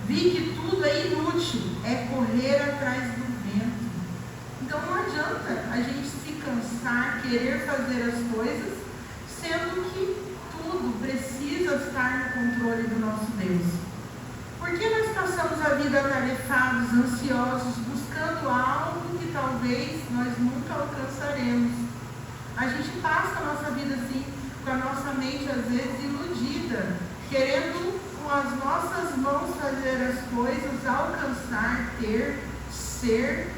Vi que tudo é inútil, é correr atrás do vento. Então não adianta adianta a gente se cansar, querer fazer as coisas, sendo que tudo precisa estar no controle do nosso Deus. Por que nós passamos a vida atarefados, ansiosos, buscando algo que talvez nós nunca alcançaremos? A gente passa a nossa vida assim, com a nossa mente às vezes iludida, querendo com as nossas mãos fazer as coisas, alcançar, ter, ser,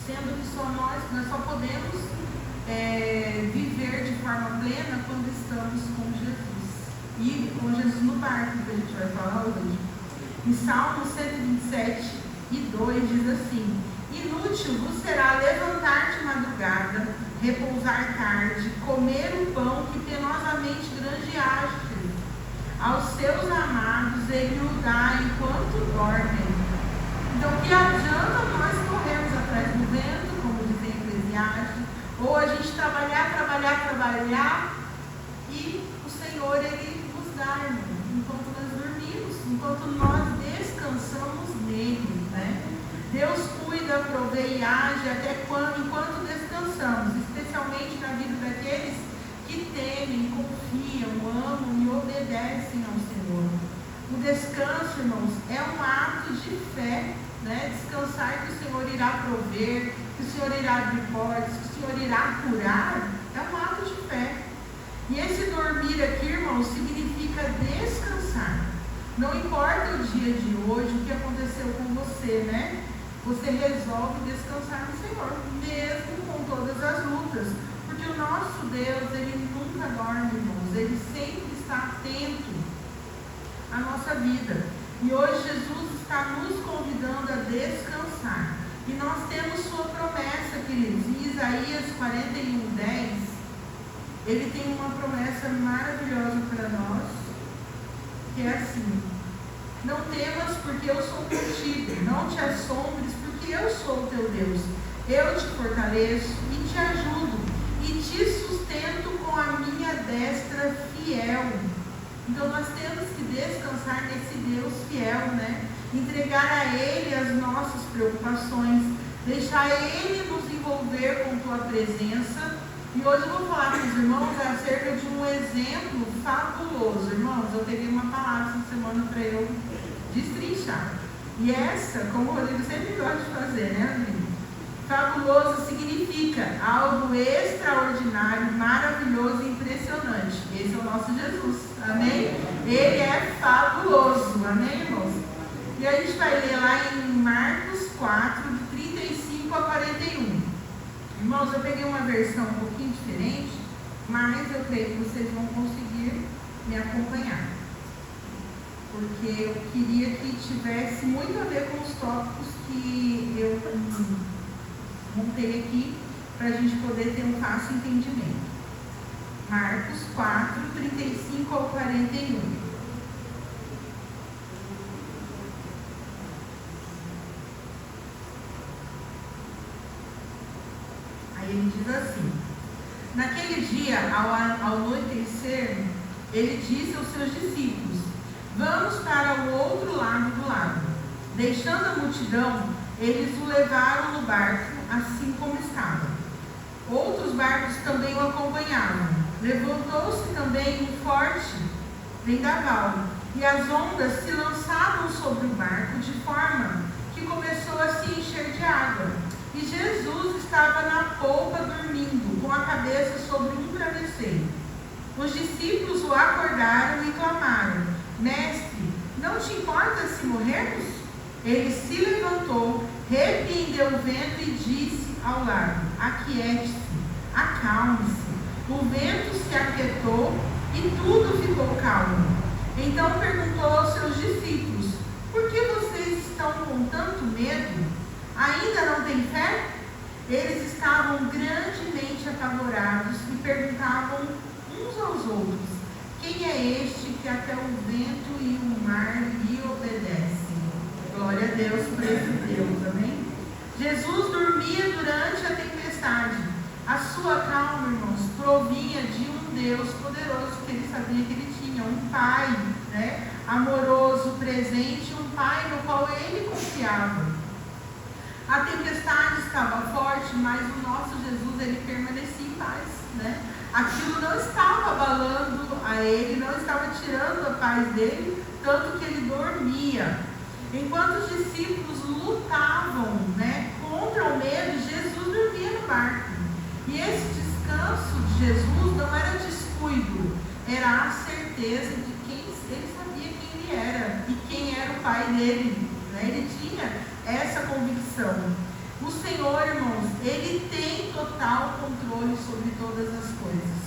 sendo que só nós só podemos viver de forma plena quando estamos com Jesus. E com Jesus no barco, que a gente vai falar hoje. Em Salmo 127 e 2 diz assim: inútil vos será levantar de madrugada, repousar tarde, comer o pão que penosamente granjeaste. Aos seus amados ele o dá enquanto dormem. Então, que adianta nós corrermos atrás do vento, como diz em Eclesiastes, ou a gente trabalhar e o Senhor ele nos dá, irmão, enquanto nós dormimos, enquanto nós descansamos nele, né? Deus cuida, provê e age até enquanto descansamos, especialmente na vida daqueles que temem, confiam, amam e obedecem ao Senhor. O descanso, irmãos, é um ato de fé, né? Descansar que o Senhor irá prover, que o Senhor irá abrir portas, que o Senhor irá curar, é um ato de fé. E esse dormir aqui, irmãos, significa descansar. Não importa o dia de hoje, o que aconteceu com você, né? Você resolve descansar no Senhor, mesmo com todas as lutas. Porque o nosso Deus, ele nunca dorme, irmãos. Ele sempre está atento à nossa vida. E hoje Jesus está nos convidando a descansar. E nós temos sua promessa, queridos. Em Isaías 41:10, ele tem uma promessa maravilhosa para nós, que é assim: não temas, porque eu sou contigo, não te assombres, porque eu sou o teu Deus. Eu te fortaleço e te ajudo, e te sustento com a minha destra fiel. Então nós temos que descansar nesse Deus fiel, né? Entregar a Ele as nossas preocupações, deixar Ele nos envolver com tua presença. E hoje eu vou falar para os irmãos acerca de um exemplo fabuloso. Irmãos, eu peguei uma palavra essa semana para eu destrinchar. E essa, como o Rodrigo sempre gosta de fazer, né, amigo? Fabuloso significa algo extraordinário, maravilhoso e impressionante. Esse é o nosso Jesus, amém? Ele é fabuloso, amém, irmãos? E a gente vai ler lá em Marcos 4, de 35 a 41. Irmãos, eu peguei uma versão um pouquinho diferente, mas eu creio que vocês vão conseguir me acompanhar. Porque eu queria que tivesse muito a ver com os tópicos que eu montei aqui, para a gente poder ter um fácil entendimento. Marcos 4, 35 ao 41. Aí ele diz assim: naquele dia, ao anoitecer, ele disse aos seus discípulos: vamos para o outro lado do lago. Deixando a multidão, eles o levaram no barco, assim como estava. Outros barcos também o acompanhavam. Levantou-se também um forte vendaval, e as ondas se lançavam sobre o barco, de forma que começou a se encher de água. E Jesus estava na polpa dormindo, com a cabeça sobre um travesseiro. Os discípulos o acordaram e clamaram: Mestre, não te importa se morrermos? Ele se levantou, repreendeu o vento e disse ao lago: aquiete-se, acalme-se. O vento se aquietou e tudo ficou calmo. Então perguntou aos seus discípulos: por que vocês estão com tanto medo? Ainda não têm fé? Eles estavam grandemente apavorados e perguntavam uns aos outros: quem é este que até o vento e o mar lhe obedecem? Glória a Deus por esse Deus, amém? Jesus dormia durante a tempestade. A sua calma, irmãos, provinha de um Deus poderoso, que ele sabia que ele tinha, um Pai, amoroso, presente, um Pai no qual ele confiava. A tempestade estava forte, mas o nosso Jesus, ele permanecia em paz, né? Aquilo não estava abalando a ele, não estava tirando a paz dele, tanto que ele dormia. Enquanto os discípulos lutavam, né, contra o medo, Jesus dormia no barco. E esse descanso de Jesus não era descuido, era a certeza de quem ele sabia quem ele era e quem era o Pai dele, né? Ele tinha essa convicção. O Senhor, irmãos, ele tem total controle sobre todas as coisas.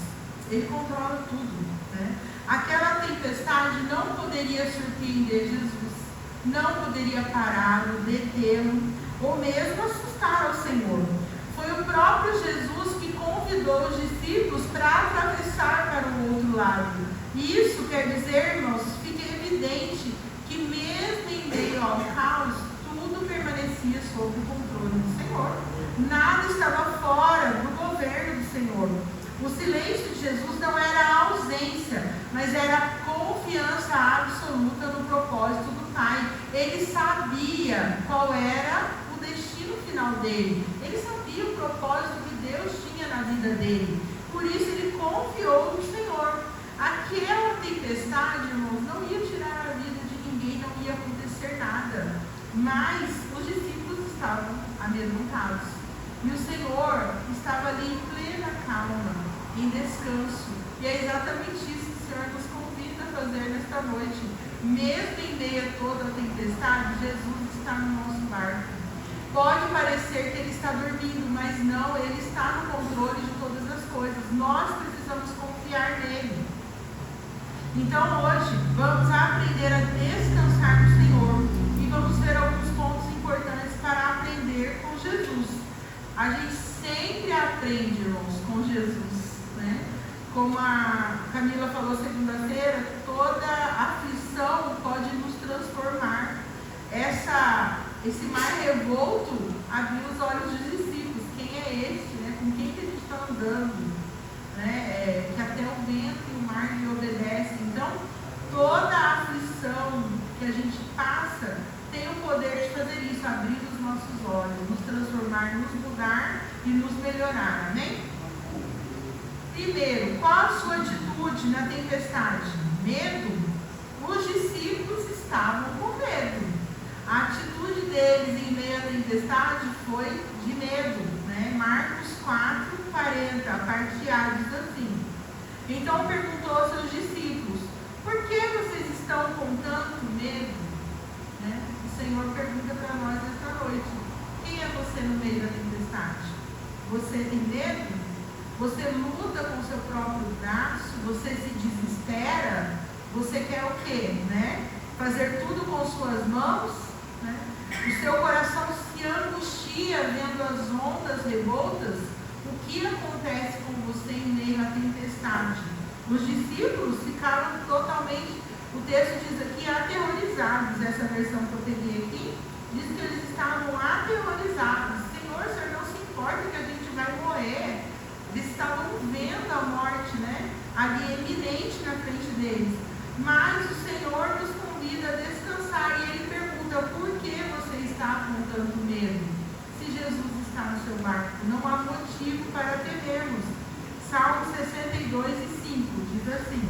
Ele controla tudo, né? Aquela tempestade não poderia surpreender Jesus, não poderia pará-lo, detê-lo, ou mesmo assustar ao Senhor. Foi o próprio Jesus que convidou os discípulos para atravessar para o outro lado. E isso quer dizer, irmãos, fica evidente que mesmo em meio ao caos, tudo permanecia sob o controle do Senhor. Nada estava fora do governo do Senhor. O silêncio de Jesus não era a ausência, mas era a confiança absoluta no propósito do Pai. Ele sabia qual era o destino final dele. Ele sabia o propósito que Deus tinha na vida dele. Por isso ele confiou no Senhor. Aquela tempestade, irmãos, não ia tirar a vida de ninguém, não ia acontecer nada. Mas os discípulos estavam amedrontados. E o Senhor estava ali em plena calma, em descanso. E é exatamente isso que o Senhor nos convida a fazer nesta noite. Mesmo em meio a toda a tempestade, Jesus está no nosso barco. Pode parecer que ele está dormindo, mas não, ele está no controle de todas as coisas. Nós precisamos confiar nele. Então hoje vamos aprender a descansar no Senhor e vamos ver alguns pontos importantes para aprender com Jesus. A gente sempre aprende, irmãos, com Jesus, né? Como a Camila falou segunda-feira, toda aflição pode nos transformar. Esse mar revolto abriu os olhos dos discípulos. Quem é esse, né? Com quem que a gente está andando? Né? Que até o vento e o mar lhe obedecem. Então, toda a aflição que a gente passa tem o poder de fazer isso, abrir os nossos olhos, nos transformar, nos mudar e nos melhorar. Amém? Primeiro, qual a sua atitude na tempestade? Medo? Os discípulos estavam com medo. A atitude deles em meio à tempestade foi de medo, né? Marcos 4:40, a parte A diz assim: então perguntou aos seus discípulos, por que vocês estão com tanto medo? Né? O Senhor pergunta para nós esta noite: quem é você no meio da tempestade? Você tem medo? Você luta com o seu próprio braço? Você se desespera? Você quer o quê? Né? Fazer tudo com suas mãos? Né? O seu coração se angustia vendo as ondas revoltas? O que acontece com você em meio à tempestade? Os discípulos ficaram totalmente, o texto diz aqui, aterrorizados. Essa versão que eu peguei aqui diz que eles estavam aterrorizados. Senhor, o Senhor não se importa que a gente vai morrer. Eles estavam vendo a morte, né, ali eminente na frente deles. Mas o Senhor nos convida a descansar e ele pergunta: por que você está com tanto medo? Se Jesus está no seu barco, não há motivo para temermos. Salmo 62:5 diz assim: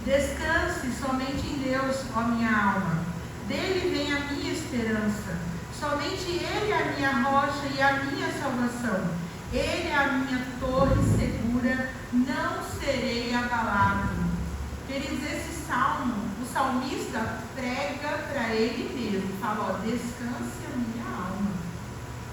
descanse somente em Deus, ó minha alma. Dele vem a minha esperança. Somente Ele é a minha rocha e a minha salvação. Ele é a minha torre segura, não serei abalado. Queridos, esse salmo, o salmista prega para ele mesmo, fala: ó, descanse a minha alma.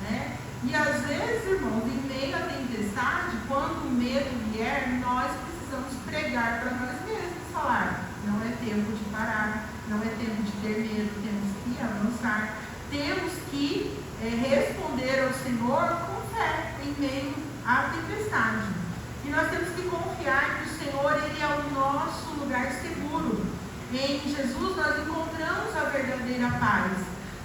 Né? E às vezes, irmãos, em meio à tempestade, quando o medo vier, nós precisamos pregar para nós mesmos, falar: não é tempo de parar, não é tempo de ter medo, temos que avançar, temos que responder ao Senhor com fé em meio à tempestade. E nós temos que confiar que o Senhor, Ele é o nosso lugar seguro. Em Jesus nós encontramos a verdadeira paz.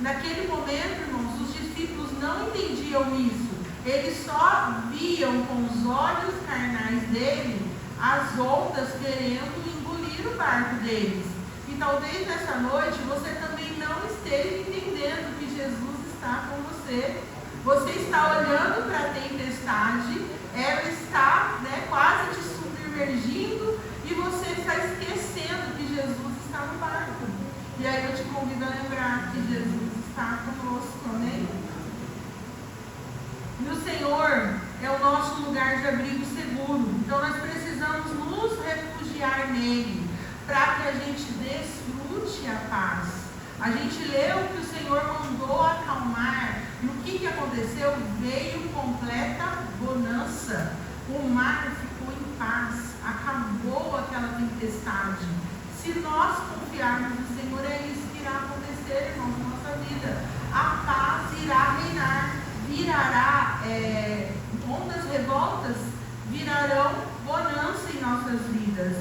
Naquele momento, irmãos, os discípulos não entendiam isso. Eles só viam com os olhos carnais dele as ondas querendo engolir o barco deles. E talvez nessa noite você também não esteja entendendo que Jesus está com você. Você está olhando para a tempestade, ela está, né, quase te submergindo e você está esquecendo que Jesus está no barco. E aí eu te convido a lembrar que Jesus está conosco, amém? E o Senhor é o nosso lugar de abrigo seguro. Então nós precisamos nos refugiar nele, para que a gente desfrute a paz. A gente leu que o Senhor mandou acalmar. E o que aconteceu? Veio completa bonança. O mar ficou em paz. Acabou aquela tempestade. Se nós confiarmos no Senhor, é isso que irá acontecer, irmãos, na nossa vida. A paz irá reinar. Virará ondas revoltas, virarão bonança em nossas vidas.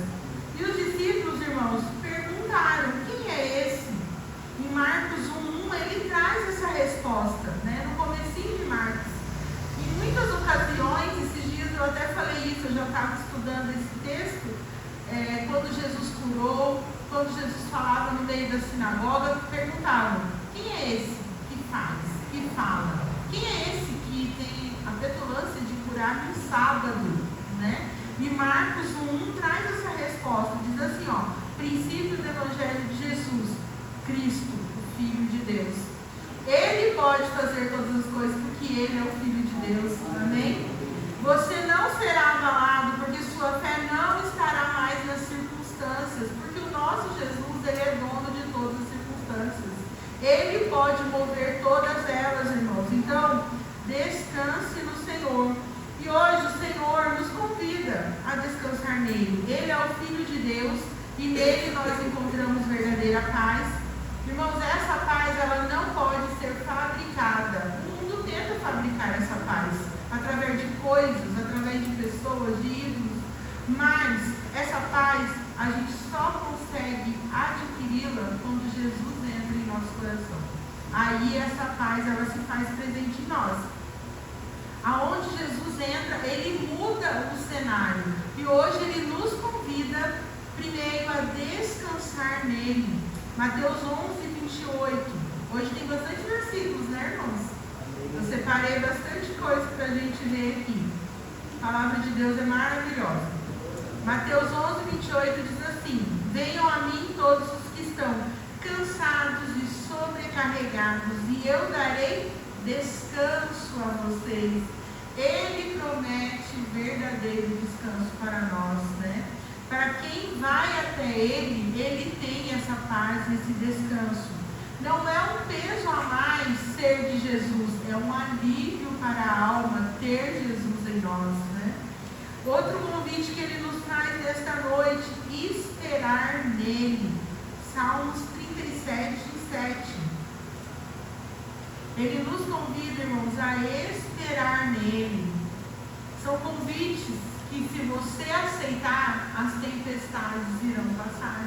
E os discípulos, irmãos, perguntaram: quem é esse? Em Marcos 1:1 ele traz essa resposta, né? No comecinho de Marcos. Em muitas ocasiões, esses dias eu até falei isso, eu já estava estudando esse texto, quando Jesus curou, quando Jesus falava no meio da sinagoga, perguntavam: quem é esse que faz, que fala? Quem é esse que tem a petulância de curar no sábado, né? E Marcos 1:1 traz essa resposta, diz assim, ó: princípio do Evangelho de Jesus, Cristo, o Filho de Deus. Ele pode fazer todas as coisas porque Ele é o Filho de Deus, amém? Você não será abalado porque sua fé não estará mais nas circunstâncias, porque o nosso Jesus, Ele é dono de todas as circunstâncias. Ele pode mover todas elas, irmãos. Então, descanse no Senhor. E hoje o Senhor nos convida a descansar nele. Ele é o Filho de Deus e nele nós encontramos verdadeira paz. Irmãos, essa paz, ela não pode ser fabricada. O mundo tenta fabricar essa paz através de coisas, através de pessoas, de ídolos. Mas essa paz, a gente só consegue adquiri-la quando Jesus entra em nosso coração. Aí essa paz, ela se faz presente em nós. Aonde Jesus entra, ele muda o cenário. E hoje ele nos convida primeiro a descansar nele. Mateus 11:28. Hoje tem bastante versículos, né, irmãos? Eu separei bastante coisa para a gente ver aqui. A palavra de Deus é maravilhosa. Mateus 11:28 diz assim: venham a mim todos os que estão cansados e sobrecarregados, e eu darei descanso a vocês. Ele promete verdadeiro descanso para nós, né? Para quem vai até Ele, Ele tem essa paz, esse descanso. Não é um peso a mais ser de Jesus, é um alívio para a alma ter Jesus em nós, né? Outro convite que Ele nos traz nesta noite: esperar nele. Salmos 37:7. Ele nos convida, irmãos, a esperar nele. São convites que, se você aceitar, as tempestades irão passar.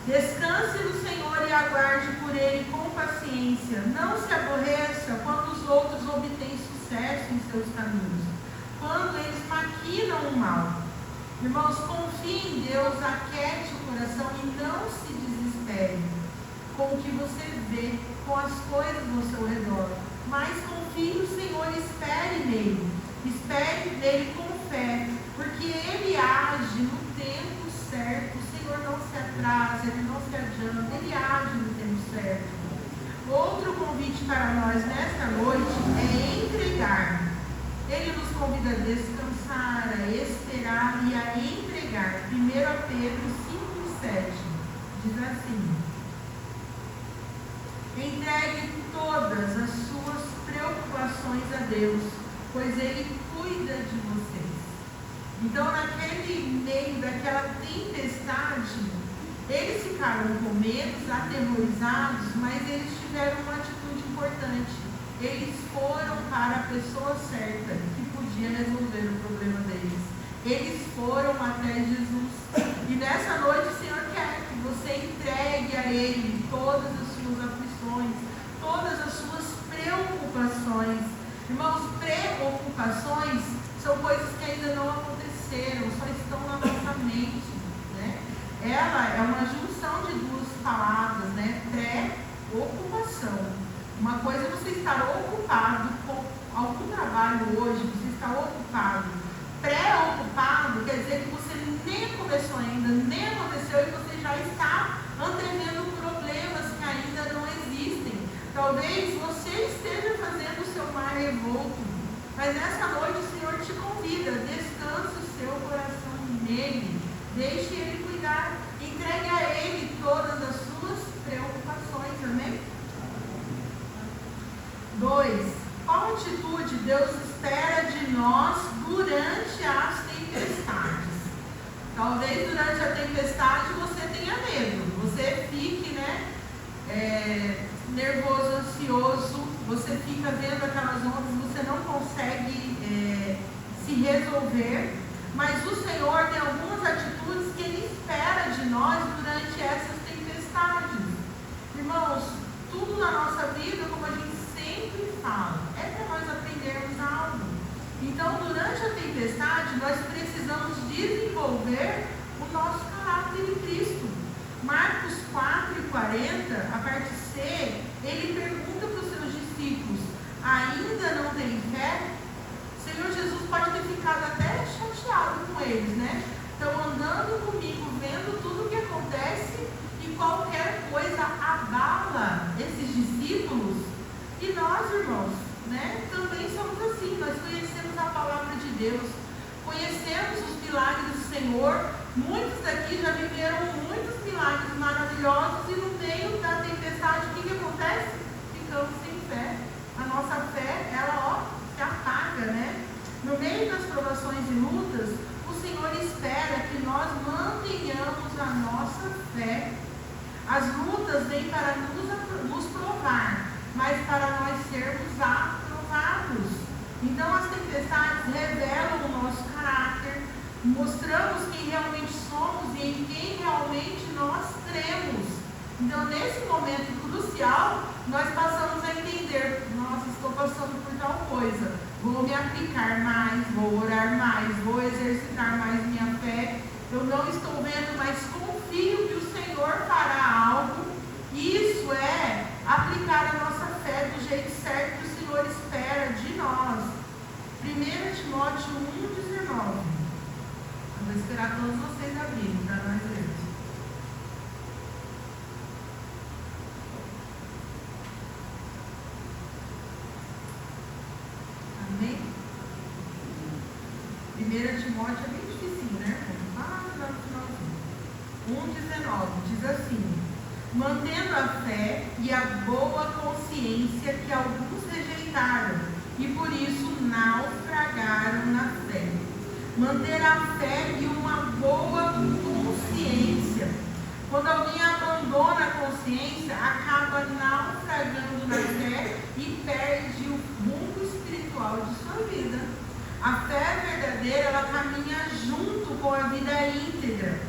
Descanse no Senhor e aguarde por Ele com paciência. Não se aborreça quando os outros obtêm sucesso em seus caminhos, quando eles maquinam o mal. Irmãos, confie em Deus, aquete o coração e não se desespere com o que você vê, com as coisas ao seu redor. Mas confie no Senhor e espere nele. Espere nele com fé, porque Ele age no tempo certo. O Senhor não se atrasa, Ele não se adianta, Ele age no tempo certo. Outro convite para nós nesta noite é entregar. Ele nos convida a descansar, a esperar e a entregar. 1 Pedro 5:7 diz assim: entregue todas as suas preocupações a Deus, pois Ele cuida de vocês. Então, naquele meio daquela tempestade, eles ficaram com medo, aterrorizados, mas eles tiveram uma atitude importante. Eles foram para a pessoa certa, que podia resolver o problema deles. Eles foram até Jesus. E nessa noite o Senhor quer que você entregue a Ele todas as suas aflições, todas as suas preocupações. Irmãos, preocupações são coisas que ainda não aconteceram, só estão na nossa mente, né? Ela é uma junção de duas palavras, né? Pré-ocupação. Uma coisa é você estar ocupado com algum trabalho hoje, você está ocupado, pré-ocupado, quer dizer que você nem começou ainda, nem aconteceu e você já está antevendo problemas que ainda não existem. Talvez você esteja fazendo o seu mar revolto, mas nessa noite o Senhor te convida, descanse o seu coração nele, deixe ele cuidar, entregue a ele todas as suas preocupações, amém? 2. Qual atitude Deus espera de nós durante as tempestades? Talvez durante a tempestade você tenha medo, você fique, nervoso, ansioso, você fica vendo aquelas ondas, você não consegue se resolver, mas o Senhor tem algumas atitudes que Ele espera de nós durante essas tempestades. Irmãos, tudo na nossa vida, como a gente sempre fala, é para nós aprendermos algo. Então, durante a tempestade, nós precisamos desenvolver o nosso caráter em Cristo. Marcos 4:40, a parte C, ele pergunta para os seus discípulos: ainda não tem fé? O Senhor Jesus pode ter ficado até chateado com eles, né? Estão andando comigo, vendo tudo o que acontece e qualquer coisa abala esses discípulos. E nós, irmãos, também somos assim. Nós conhecemos a palavra de Deus, conhecemos os milagres do Senhor. Muitos daqui já viveram muitos milagres maravilhosos e no meio da tempestade, o que acontece? Ficamos sem fé. A nossa fé, ela se apaga, No meio das provações e lutas, o Senhor espera que nós mantenhamos a nossa fé. As lutas vêm para nos provar, mas para nós sermos aprovados. Então as tempestades revelam o nosso caráter, mostramos quem realmente somos e em quem realmente nós cremos. Então nesse momento crucial, nós passamos a entender: nossa, estou passando por tal coisa, vou me aplicar mais, vou orar mais, vou exercitar mais minha fé. Eu não estou vendo, mas confio que o Senhor fará algo. Isso é aplicar a nossa fé do jeito certo que o Senhor espera de nós. 1 Timóteo 1:19. Eu vou esperar todos vocês abrirem para nós lermos. Amém? 1 Timóteo é bem difícil, né? Lá no finalzinho. 1:19 diz assim: mantendo a fé e a boa consciência que alguns rejeitaram e por isso naufragaram na fé. Manter a fé e uma boa consciência. Quando alguém abandona a consciência, acaba naufragando na fé e perde o rumo espiritual de sua vida. A fé verdadeira, ela caminha junto com a vida íntegra.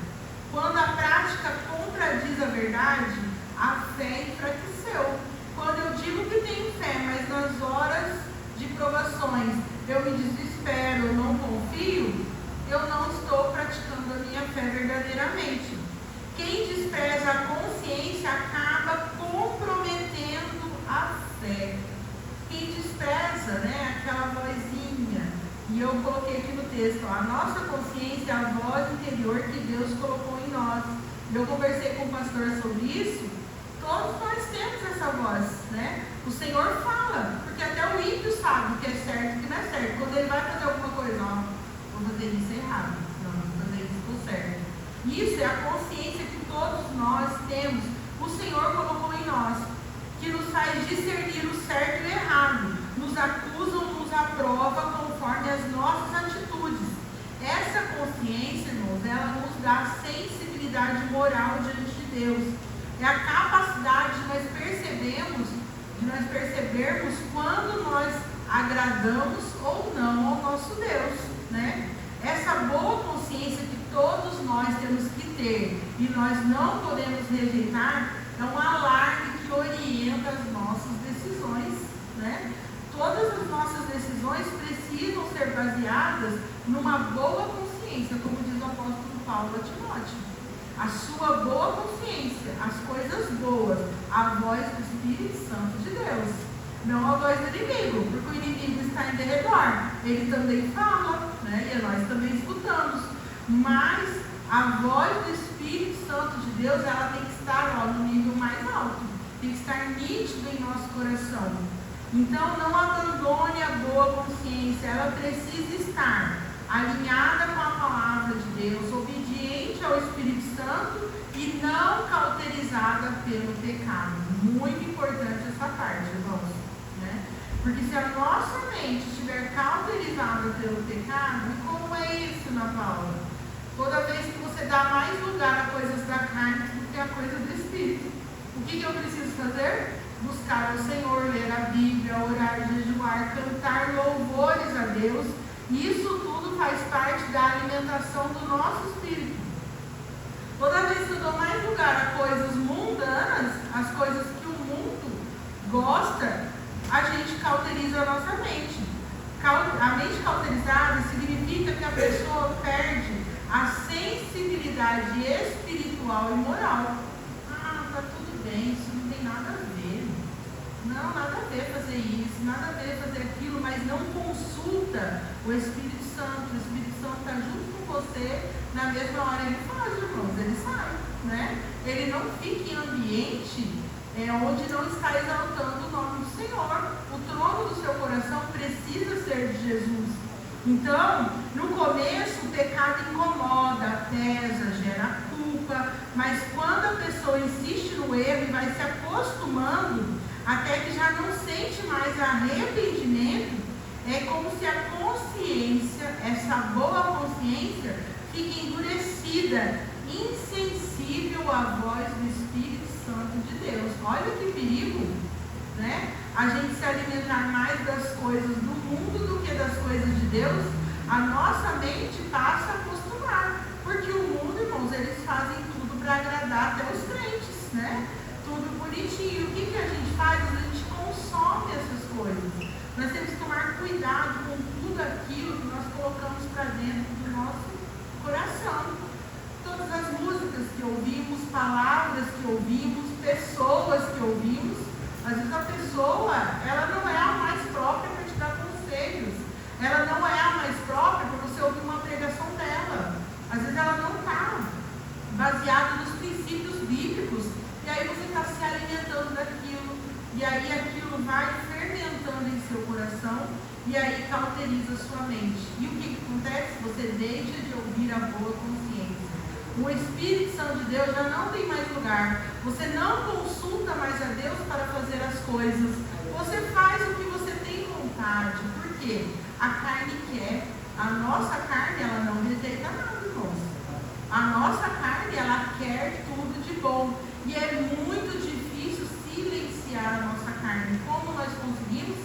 Quando a prática contradiz a verdade, a fé enfraqueceu. Quando eu digo que tenho fé, mas nas horas de provações eu me desespero, eu não confio, eu não estou praticando a minha fé verdadeiramente. Quem despreza a consciência acaba comprometendo a fé. Quem despreza, aquela vozinha, e eu coloquei aqui no texto, a nossa consciência é a voz interior que Deus colocou em nós. Eu conversei com o pastor sobre isso. Todos nós temos essa voz, O Senhor fala, porque até o ímpio sabe o que é certo e o que não é certo. Quando ele vai fazer alguma coisa, vou fazer isso errado, não, vou fazer isso certo. Isso é a consciência que todos nós temos. O Senhor colocou em nós, que nos faz discernir o certo e o errado, nos acusam, nos aprova conforme as nossas atitudes. Essa consciência, irmãos, ela nos dá sensibilidade moral diante de Deus. É a capacidade de nós percebermos quando nós agradamos ou não ao nosso Deus, Essa boa consciência que todos nós temos que ter e nós não podemos rejeitar é um alarme que orienta as nossas decisões, Todas as nossas decisões precisam ser baseadas numa boa consciência, como diz o apóstolo Paulo a Timóteo. a sua boa consciência, as coisas boas, a voz do Espírito Santo de Deus. Não a voz do inimigo, porque o inimigo está em derredor. Ele também fala, né? E nós também escutamos. Mas a voz do Espírito Santo de Deus, ela tem que estar no nível mais alto. Tem que estar nítido em nosso coração. Então, não abandone a boa consciência. Ela precisa estar alinhada com a palavra de Deus, obediente ao Espírito Santo e não cauterizada pelo pecado. Muito importante essa parte, irmãos. Porque se a nossa mente estiver cauterizada pelo pecado, e como é isso na Paula? Toda vez que você dá mais lugar a coisas da carne do que a coisa do Espírito. O que eu preciso fazer? Buscar o Senhor, ler a Bíblia, orar, jejuar, cantar louvores a Deus. Isso tudo faz parte da alimentação do nosso espírito. Toda vez que eu dou mais lugar a coisas mundanas, as coisas que o mundo gosta, a gente cauteriza a nossa mente. A mente cauterizada significa que a pessoa perde a sensibilidade espiritual e moral. Tá tudo bem, isso não tem nada a ver. Não, nada a ver fazer isso, nada a ver fazer aquilo, mas não consulta o Espírito Santo. O Espírito Santo está junto com você, na mesma hora ele faz, irmãos, ele sai, né? Ele não fica em ambiente onde não está exaltando o nome do Senhor. O trono do seu coração precisa ser de Jesus. Então, no começo, o pecado incomoda, pesa, gera culpa, mas quando a pessoa insiste no erro e vai se acostumando, até que já não sente mais arrependimento, é como se a consciência, essa boa consciência, fique endurecida, insensível à voz do Espírito Santo de Deus. Olha que perigo, né? A gente se alimentar mais das coisas do mundo do que das coisas de Deus. A nossa mente passa a acostumar, porque o mundo, irmãos, eles fazem tudo para agradar até os crentes, né? Tudo bonitinho. O que a gente faz? A gente consome essas coisas. Nós temos que tomar cuidado com tudo aquilo que nós colocamos para dentro do nosso coração. Todas as músicas que ouvimos, palavras que ouvimos, pessoas que ouvimos. Às vezes a pessoa, ela não é a mais própria para te dar conselhos. Ela não é a mais própria para você ouvir uma pregação dela. Às vezes ela não está baseada nos princípios bíblicos. E aí você está se alimentando daquilo. E aí aquilo vai fermentando em seu coração. E aí cauteriza a sua mente. E o que acontece? Você deixa de ouvir a boa consciência. O Espírito Santo de Deus já não tem mais lugar. Você não consulta mais a Deus para fazer as coisas. Você faz o que você tem vontade. Por quê? A carne quer. A nossa carne, ela não rejeita nada, irmãos. A nossa carne, ela quer tudo de bom. E é muito difícil silenciar a nossa carne. Como nós conseguimos?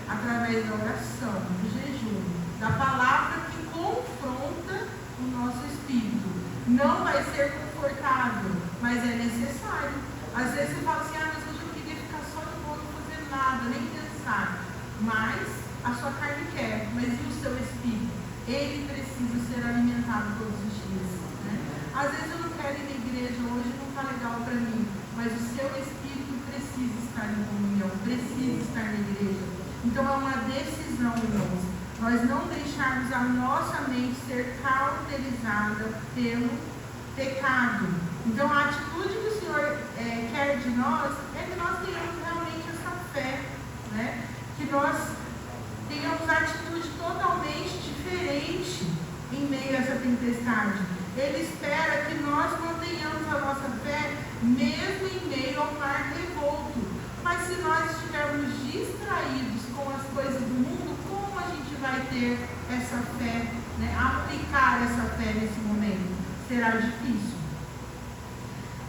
Através da oração, do jejum, da palavra que confronta o nosso espírito. Não vai ser confortável, mas é necessário. Às vezes você fala assim, mas hoje eu queria ficar só de boa, não fazer nada, nem pensar. Mas a sua carne quer, mas e o seu espírito? Ele precisa ser alimentado todos os dias, né? Às vezes eu não quero ir na igreja hoje, não está legal para mim, mas o seu espírito precisa estar em comunhão, precisa estar na igreja. Então é uma decisão, irmãos. Nós não deixarmos a nossa mente ser cauterizada pelo pecado. Então a atitude que o Senhor quer de nós é que nós tenhamos realmente essa fé, né? Que nós tenhamos a atitude totalmente diferente em meio a essa tempestade. Ele espera que nós mantenhamos a nossa fé mesmo em meio ao mar revolto. Mas se nós estivermos distraídos com as coisas do mundo, como a gente vai ter essa fé, né? Aplicar essa fé nesse momento? Será difícil.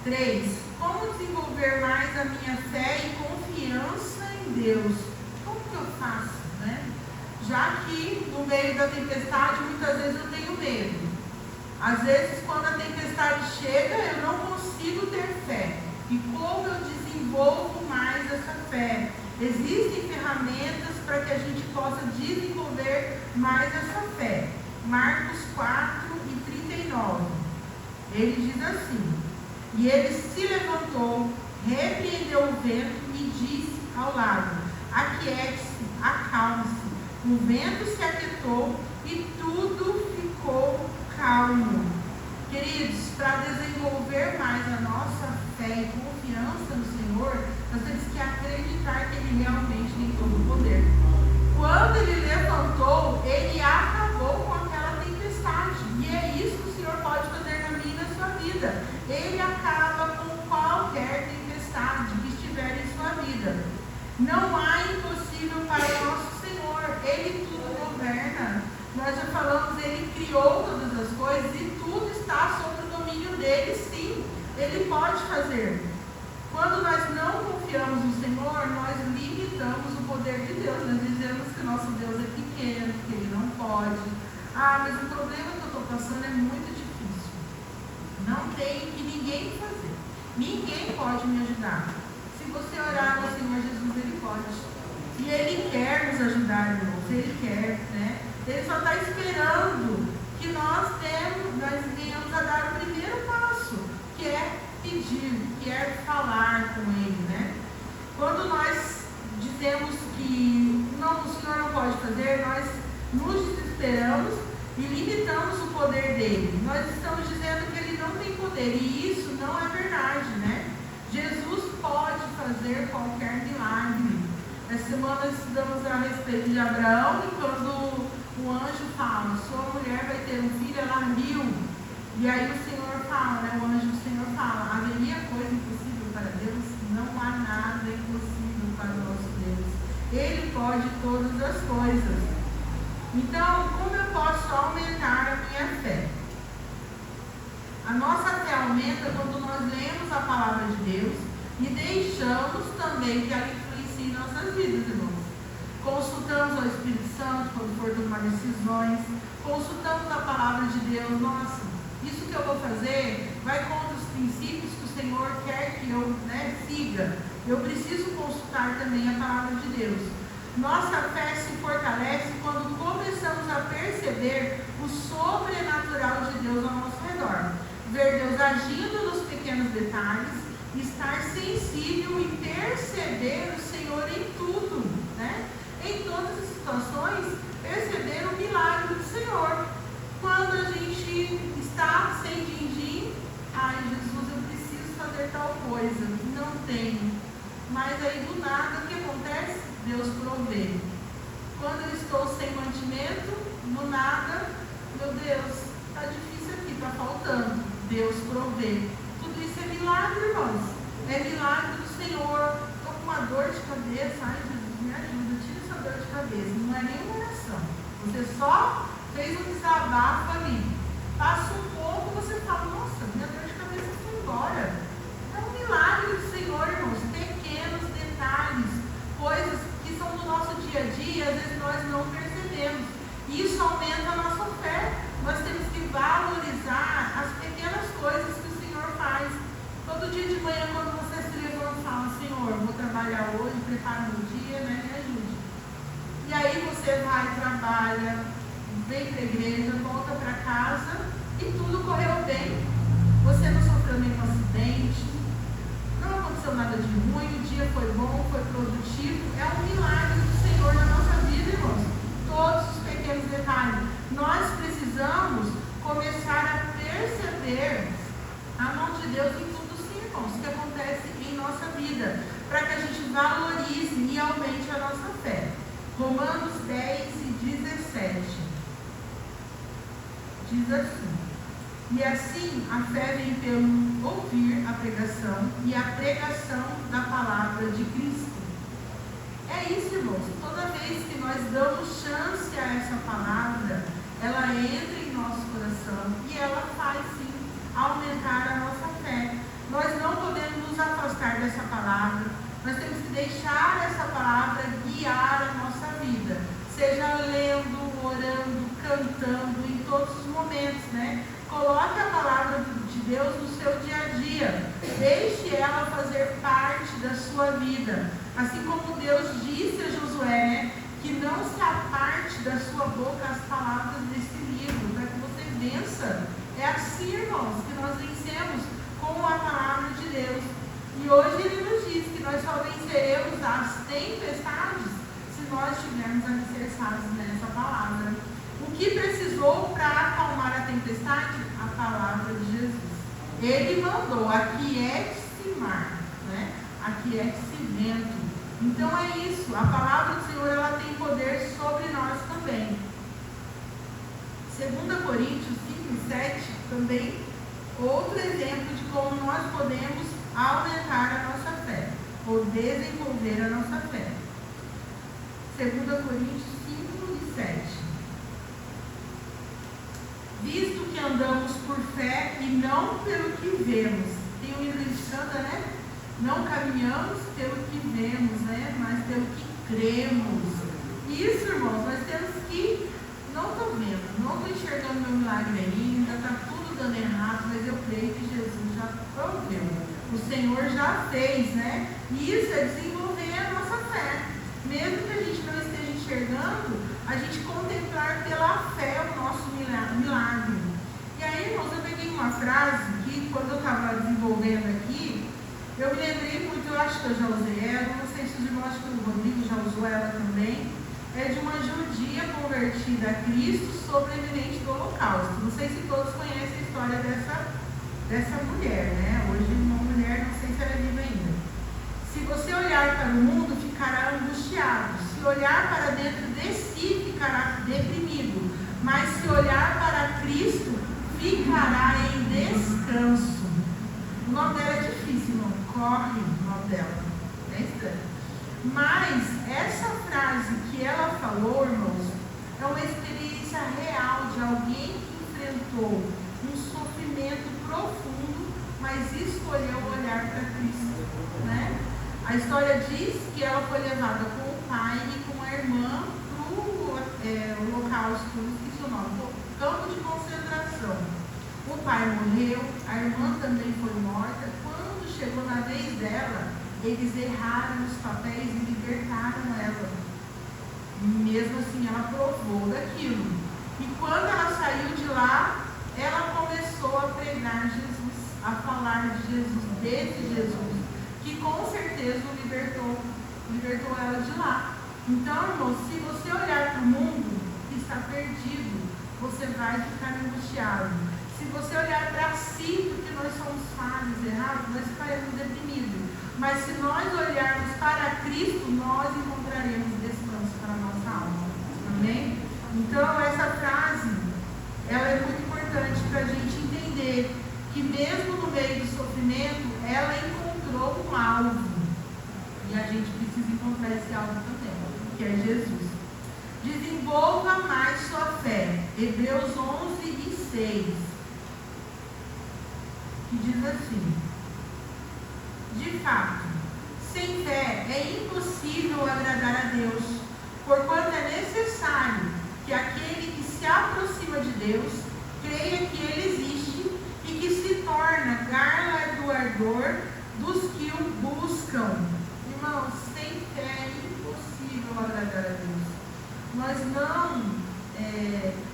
3. Como desenvolver mais a minha fé e confiança em Deus? Como que eu faço, né? Já que no meio da tempestade, muitas vezes eu tenho medo. Às vezes, quando a tempestade chega, eu não consigo ter fé. E como eu desenvolvo mais essa fé? Existem ferramentas para que a gente possa desenvolver mais essa fé. Marcos 4 e 39. Ele diz assim: E ele se levantou, repreendeu o vento e disse ao lago: aquiete-se, acalme-se. O vento se aquietou e tudo ficou calmo. Queridos, para desenvolver mais a nossa fé e confiança no Senhor, nós temos que acreditar que Ele realmente tem todo o poder. Quando Ele levantou, Ele acabou com aquela tempestade. E é isso que o Senhor pode fazer na minha e na sua vida. Ele acaba com qualquer tempestade que estiver em sua vida. Não há impossível para o nosso Senhor. Ele tudo governa. Nós já falamos, Ele criou todas as coisas e tudo está sob o domínio dele, sim. Ele pode fazer. Quando nós não confiamos no Senhor, nós limitamos o poder de Deus. Nós dizemos que nosso Deus é pequeno, que Ele não pode. Ah, mas o problema que eu estou passando é muito difícil. Não tem que ninguém fazer. Ninguém pode me ajudar. Se você orar ao Senhor Jesus, Ele pode. E Ele quer nos ajudar, irmãos. Ele quer, né? Ele só está esperando que nós venhamos a dar o primeiro passo, que é pedir, que é falar com Ele, né? Quando nós dizemos que não, o Senhor não pode fazer, nós nos desesperamos e limitamos o poder dele. Nós estamos dizendo que Ele não tem poder, e isso não é verdade, né? Jesus pode fazer qualquer milagre. Essa semana estudamos a respeito de Abraão, e quando o anjo fala, sua mulher vai ter um filho, ela riu. E aí o Senhor fala, né? O anjo do Senhor fala, haveria coisa impossível para Deus? Não há nada impossível para o nosso Deus. Ele pode todas as coisas. Então, como eu posso aumentar a minha fé? A nossa fé aumenta quando nós lemos a palavra de Deus e deixamos também que ela influencie nossas vidas, irmãos. Consultamos ao Espírito Santo quando for tomar decisões, consultamos a palavra de Deus. Nossa, isso que eu vou fazer vai contra os princípios que o Senhor quer que eu siga. Eu preciso consultar também a palavra de Deus. Nossa fé se fortalece quando começamos a perceber o sobrenatural de Deus ao nosso redor. Ver Deus agindo nos pequenos detalhes, estar sensível e perceber o Senhor em tudo, né? Em todas as situações, perceber o milagre do Senhor. Quando a gente está sem din-din, ai Jesus, eu preciso fazer tal coisa, não tenho. Mas aí do nada, o que acontece? Deus provê. Quando eu estou sem mantimento, do nada, meu Deus, está difícil aqui, está faltando. Deus provê. Tudo isso é milagre, irmãos. É milagre do Senhor. Estou com uma dor de cabeça, ai Jesus, me ajuda, tira essa dor de cabeça. Não é nenhuma oração. Você só fez um desabafo ali. Passa um pouco, você fala, nossa, minha dor de cabeça foi embora. É um milagre do Senhor, irmãos. Pequenos detalhes, coisas que são do nosso dia a dia, às vezes nós não percebemos. E isso aumenta a nossa fé. Nós temos que valorizar as pequenas coisas que o Senhor faz. Todo dia de manhã, quando você se levanta e fala, Senhor, vou trabalhar hoje, prepara o meu dia, né? Me ajude. E aí você vai, trabalha, vem para a igreja, volta para casa e tudo correu bem. Você não sofreu nenhum acidente, não aconteceu nada de ruim, o dia foi bom, foi produtivo. É um milagre do Senhor na nossa vida, irmãos. Todos os pequenos detalhes. Nós precisamos começar a perceber a mão de Deus em tudo, sim, irmãos, que acontece em nossa vida, para que a gente valorize e aumente a nossa fé. Romanos 10 e 17 diz assim: e assim a fé vem pelo ouvir a pregação, e a pregação da palavra de Cristo. É isso, irmãos. Toda vez que nós damos chance a essa palavra, ela entra em nosso coração e ela faz, sim, aumentar a nossa fé. Nós não podemos nos afastar dessa palavra. Nós temos que deixar essa palavra guiar a nossa vida. Seja lendo, orando, cantando, em todos os momentos, né? Coloque a palavra de Deus no seu dia a dia. Deixe ela fazer parte da sua vida. Assim como Deus disse a Josué, né? Que não se aparte da sua boca as palavras desse livro, para que você vença. É assim, irmãos, que nós vencemos com com a palavra de Deus. E hoje ele nos diz que nós só venceremos as tempestades se nós estivermos alicerçados nessa palavra. O que precisou para acalmar a tempestade? A palavra de Jesus. Ele mandou: aquiete-se mar, né? Aquiete-se vento. Então é isso, a palavra do Senhor, ela tem poder sobre nós também. 2 Coríntios 5:7 também, outro exemplo de como nós podemos aumentar a nossa fé, ou desenvolver a nossa fé. 2 Coríntios 5:7. Visto que andamos por fé e não pelo que vemos. Tem um livro de Santa, né? Não caminhamos pelo que vemos, né? Mas pelo que cremos. Isso, irmãos, nós temos que... Não estou vendo, não estou enxergando meu milagre ainda, está tudo dando errado, mas eu creio que Jesus já proveu. O Senhor já fez, né? E isso é desenvolver a nossa fé. Mesmo que a gente não esteja enxergando, a gente contemplar pela fé o nosso milagre. E aí, irmãos, eu peguei uma frase que, quando eu estava desenvolvendo aqui, eu me lembrei muito, eu acho que eu já usei ela, não sei se os irmãos, acho que o Rodrigo já usou ela também. É de uma judia convertida a Cristo, sobrevivente do Holocausto. Não sei se todos conhecem a história dessa mulher, né? Hoje uma mulher, não sei se ela é viva ainda. Se você olhar para o mundo, ficará angustiado. Se olhar para dentro de si, ficará deprimido. Mas se olhar para Cristo, ficará em descanso. O nome dela é difícil, não? Corre o nome dela. É estranho. Mas essa frase que ela falou, irmãos, é uma experiência real de alguém que enfrentou um sofrimento profundo, mas escolheu olhar para Cristo, né? A história diz que ela foi levada com o pai e com a irmã para o holocausto, esqueci o nome, campo de concentração. O pai morreu, a irmã também foi morta. Quando chegou na vez dela, eles erraram os papéis e libertaram ela. Mesmo assim, ela provou daquilo. E quando ela saiu de lá, ela começou a pregar Jesus, a falar de Jesus, desse Jesus, que com certeza o libertou ela de lá. Então, irmão, se você olhar para o mundo que está perdido, você vai ficar angustiado. Se você olhar para si, porque nós somos falhos, errados, nós ficaremos deprimidos. Mas se nós olharmos para Cristo, nós encontraremos descanso para a nossa alma. Amém? Então, essa frase, ela é muito importante para a gente entender que mesmo no meio do sofrimento, ela encontrou um alvo. E a gente precisa encontrar esse alvo também, que é Jesus. Desenvolva mais sua fé. Hebreus 11:6. Que diz assim: de fato, sem fé é impossível agradar a Deus, porquanto é necessário que aquele que se aproxima de Deus creia que Ele existe e que se torna galardoador dos que o buscam. Irmãos, sem fé é impossível agradar a Deus. Nós não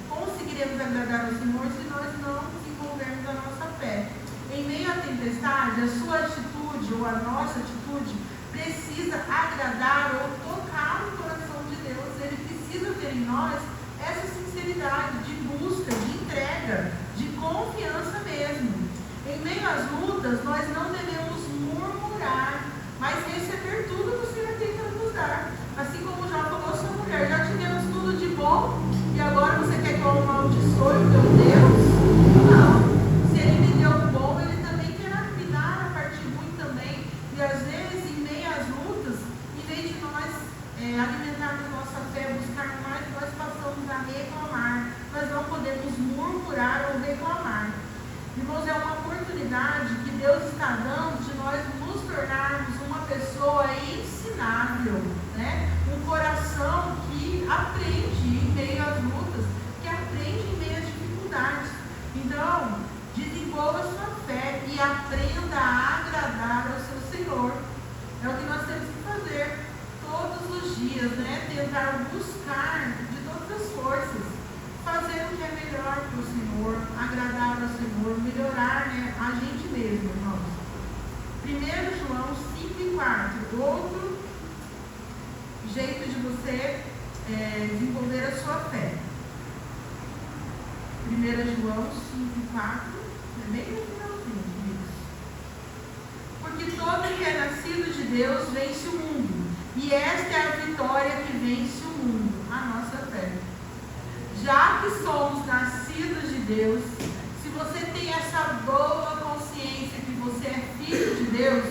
conseguiremos agradar ao Senhor se nós não desenvolvermos a nossa fé. Em meio à tempestade, a sua atitude ou a nossa atitude precisa agradar ou tocar o coração de Deus. Ele precisa ter em nós essa sinceridade de busca, de entrega, de confiança mesmo. Em meio às lutas, nós não devemos murmurar, mas receber tudo que o Senhor tem para nos dar. Assim como já falou sua mulher, já tivemos tudo de bom e agora você quer que eu amaldiçoe o teu Deus? Não. Se Ele me deu o bom, Ele também quer me dar a parte ruim também. E às vezes, em meio às lutas, em vez de nós alimentarmos nossa fé, buscar mais, nós passamos a reclamar. Nós não podemos murmurar ou reclamar. Irmãos, é uma oportunidade que Deus está dando de nós nos tornarmos uma pessoa ensinável, né? Um coração que aprende em meio às lutas, que aprende em meio às dificuldades. Então, desenvolva sua fé e aprenda a agradar ao seu Senhor. É o que nós temos que fazer todos os dias, né? Tentar buscar de todas as forças, fazer o que é melhor melhor para o Senhor, agradar ao Senhor, melhorar, né, a gente mesmo, irmãos. 1 João 5:4, outro jeito de você desenvolver a sua fé. 1 João 5:4, é bem no finalzinho, queridos. Porque todo que é nascido de Deus vence o mundo, e esta é a vitória que vence o mundo, a nossa fé. Já que somos nascidos de Deus, se você tem essa boa consciência que você é filho de Deus,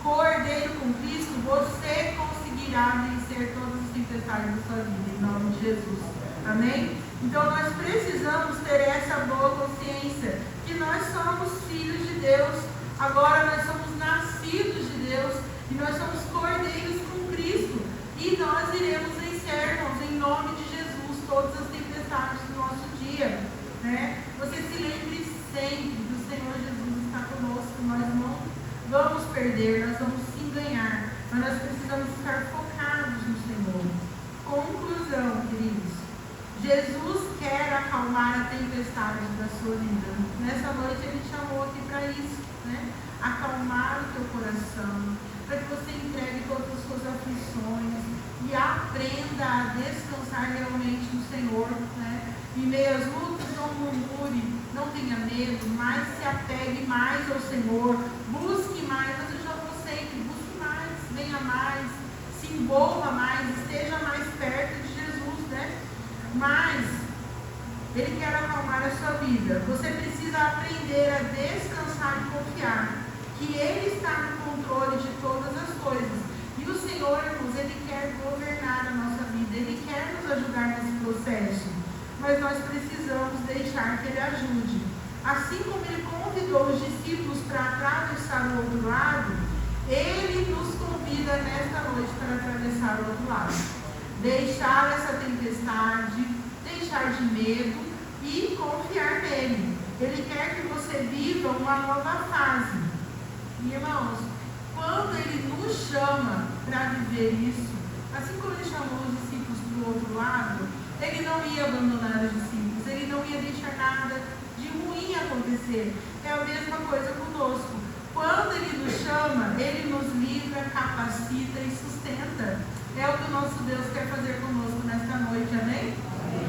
cordeiro com Cristo, você conseguirá vencer todas as tempestades da sua vida, em nome de Jesus. Amém? Então nós precisamos ter essa boa consciência, que nós somos filhos de Deus, agora nós somos nascidos de Deus, e nós somos cordeiros com Cristo, e nós iremos vencer, irmãos, em nome de Jesus, todas as tempestades do nosso dia, né? Você se lembre sempre que o Senhor Jesus está conosco, nós não vamos perder, nós vamos sim ganhar, mas nós precisamos estar focados no Senhor. Conclusão, queridos, Jesus quer acalmar a tempestade da sua vida. Nessa noite Ele te chamou aqui para isso, né? Acalmar o teu coração, para que você entregue todas as suas aflições e aprenda a descansar realmente no Senhor, né? Em meio às lutas, não murmure, não tenha medo, mas se apegue mais ao Senhor, busque mais, mas eu já vou sempre, busque mais, venha mais, se envolva mais, esteja mais perto de Jesus, né? Mas Ele quer acalmar a sua vida. Você precisa aprender a descansar e confiar que Ele está no controle de todas as coisas. E o Senhor, irmãos, Ele quer governar a nossa vida, Ele quer nos ajudar nesse processo, mas nós precisamos deixar que Ele ajude. Assim como Ele convidou os discípulos para atravessar o outro lado, Ele nos convida nesta noite para atravessar o outro lado. Deixar essa tempestade, deixar de medo e confiar nele. Ele quer que você viva uma nova fase. E, irmãos, quando Ele nos chama para viver isso, assim como Ele chamou os discípulos para o outro lado, Ele não ia abandonar os discípulos, Ele não ia deixar nada de ruim acontecer. É a mesma coisa conosco. Quando Ele nos chama, Ele nos livra, capacita e sustenta. É o que o nosso Deus quer fazer conosco nesta noite, amém?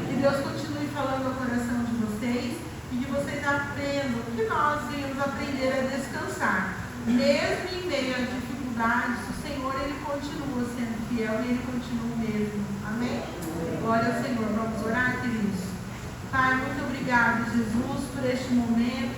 Que Deus continue falando ao coração de vocês e que vocês aprendam, que nós venhamos aprender a descansar. Mesmo em meio a dificuldades, o Senhor, Ele continua sendo fiel e Ele continua o mesmo. Amém? Glória ao Senhor. Vamos orar, queridos? Pai, muito obrigado, Jesus, por este momento.